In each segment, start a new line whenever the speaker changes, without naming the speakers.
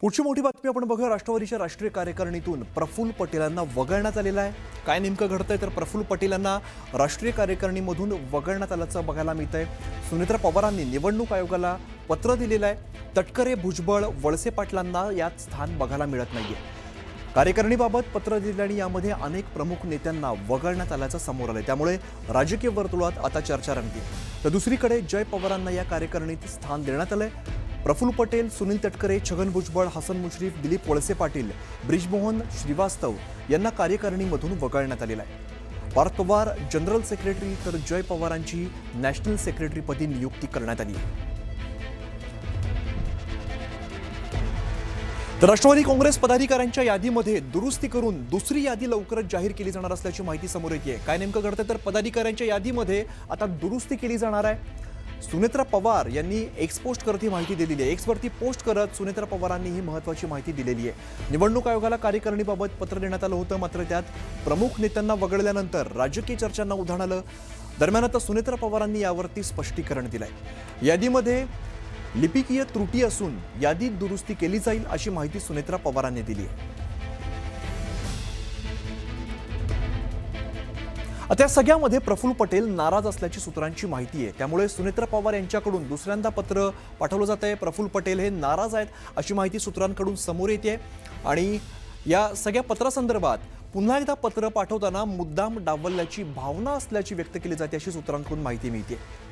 पुढची मोठी बातमी आपण बघूया। राष्ट्रवादीच्या राष्ट्रीय कार्यकारिणीतून प्रफुल्ल पटेलांना वगळण्यात आलेलं आहे। काय नेमकं घडतंय तर प्रफुल्ल पटेलांना राष्ट्रीय कार्यकारिणीमधून वगळण्यात आल्याचं बघायला मिळतंय। सुनेत्रा पवारांनी निवडणूक आयोगाला पत्र दिलेलं आहे। तटकरे, भुजबळ, वळसे पाटलांना यात स्थान बघायला मिळत नाहीये। कार्यकारिणीबाबत पत्र दिल्याने यामध्ये अनेक प्रमुख नेत्यांना वगळण्यात आल्याचं समोर आलंय। त्यामुळे राजकीय वर्तुळात आता चर्चा रंगते। तर दुसरीकडे जय पवारांना या कार्यकारिणीत स्थान देण्यात आलंय। प्रफुल्ल पटेल, सुनील तटकरे, छगन भुजबळ, हसन मुश्रीफ, दिलीप वळसे पाटील, ब्रिजमोहन श्रीवास्तव यांना कार्यकारिणीमधून वगळण्यात आलेलं आहे। पार्थ पवार जनरल सेक्रेटरी तर जय पवारांची नॅशनल सेक्रेटरीपदी नियुक्ती करण्यात आली आहे। तर राष्ट्रवादी काँग्रेस पदाधिकाऱ्यांच्या यादीमध्ये दुरुस्ती करून दुसरी यादी लवकरच जाहीर केली जाणार असल्याची माहिती समोर येते। काय नेमकं घडतं तर पदाधिकाऱ्यांच्या यादीमध्ये आता दुरुस्ती केली जाणार आहे। सुनेत्रा पवार यांनी एक्स पोस्ट करत ही माहिती दिलेली आहे। एक्सवरती पोस्ट करत सुनेत्रा पवारांनी ही महत्त्वाची माहिती दिलेली आहे। निवडणूक आयोगाला कार्यकारिणीबाबत पत्र देण्यात आलं होतं, मात्र त्यात प्रमुख नेत्यांना वगळल्यानंतर राजकीय चर्चांना उधाण आलं। दरम्यान आता सुनेत्रा पवारांनी यावरती स्पष्टीकरण दिलंय। यादीमध्ये लिपिकीय त्रुटी असून यादीत दुरुस्ती केली जाईल अशी माहिती सुनेत्रा पवारांनी दिली आहे। आता या सगळ्यामध्ये प्रफुल्ल पटेल नाराज असल्याची सूत्रांची माहिती आहे। त्यामुळे सुनेत्रा पवार यांच्याकडून दुसऱ्यांदा पत्र पाठवलं जात आहे। प्रफुल्ल पटेल हे नाराज आहेत अशी माहिती सूत्रांकडून समोर येते आणि या सगळ्या पत्रासंदर्भात पुन्हा एकदा पत्र पाठवताना मुद्दाम डावलल्याची भावना असल्याची व्यक्त केली जाते अशी सूत्रांकडून माहिती मिळते।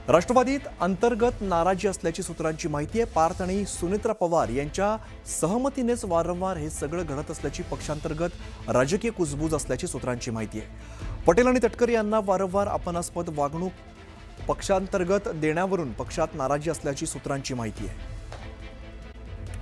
राष्ट्रवादीत अंतर्गत नाराजी असल्याची सूत्रांची माहिती आहे। पार्थ आणि सुनेत्रा पवार यांच्या सहमतीनेच वारंवार हे सगळं घडत असल्याची पक्षांतर्गत राजकीय कुजबूज असल्याची सूत्रांची माहिती आहे। पटेल आणि तटकरे यांना वारंवार अपमानास्पद वागणूक पक्षांतर्गत देण्यावरून पक्षात नाराजी असल्याची सूत्रांची माहिती आहे।